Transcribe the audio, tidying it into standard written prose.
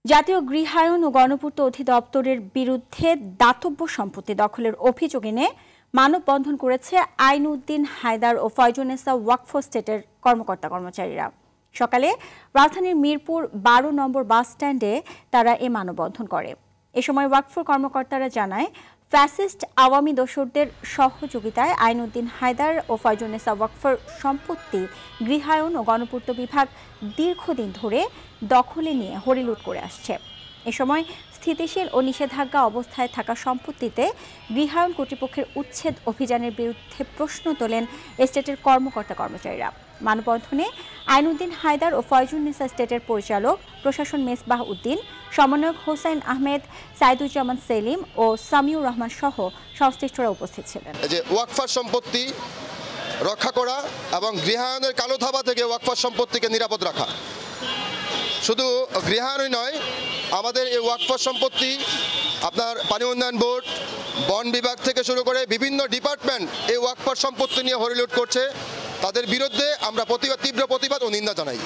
জাতীয় গৃহায়ন ও গণপূর্ত অধিদপ্তরের বিরুদ্ধে দাতব্য সম্পত্তি দখলের অভিযোগ এনে মানববন্ধন করেছে আইনউদ্দিন হায়দার ও ফয়জুন্নেসা ওয়াকফ স্টেটের কর্মকর্তা-কর্মচারীরা। সকালে রাজধানীর মিরপুর ১২ নম্বর বাস স্ট্যান্ডে তারা এ মানববন্ধন করে। এ সময় ওয়াকফ কর্মকর্তারা জানায়, ফ্যাসিস্ট আওয়ামী দোসরদের সহযোগিতায় আইনউদ্দিন হায়দার ও ফয়জুন্নেসা ওয়াকফের সম্পত্তি গৃহায়ন ও গণপূর্ত বিভাগ দীর্ঘদিন ধরে দখলে নিয়ে হরিলুট করে আসছে। এ সময় স্থিতিশীল ও নিষেধাজ্ঞা অবস্থায় থাকা সম্পত্তিতে গৃহায়ন কর্তৃপক্ষের উচ্ছেদ অভিযানের বিরুদ্ধে প্রশ্ন তোলেন স্টেটের কর্মকর্তা-কর্মচারীরা। মানববন্ধনে আইনউদ্দিন হায়দার ও ফয়জুন্নেসা স্টেটের পরিচালক প্রশাসন মেসবাহ উদ্দিন, সমন্বয়ক হোসেন আহমেদ, সাইদুজ্জামান সেলিম ও সামিউর রহমান সহ সংশ্লিষ্টরা উপস্থিত ছিলেন। ওয়াকফার সম্পত্তি রক্ষা করা এবং গৃহায়নের কালো থাবা থেকে ওয়াকফার সম্পত্তিকে নিরাপদ রাখা, শুধু গৃহায়নই নয়, আমাদের এই ওয়াকফার সম্পত্তি আপনার পানি উন্নয়ন বোর্ড, বন বিভাগ থেকে শুরু করে বিভিন্ন ডিপার্টমেন্ট এই ওয়াকফার সম্পত্তি নিয়ে হরিলুট করছে। তাদের বিরুদ্ধে আমরা তীব্র প্রতিবাদ ও নিন্দা জানাই।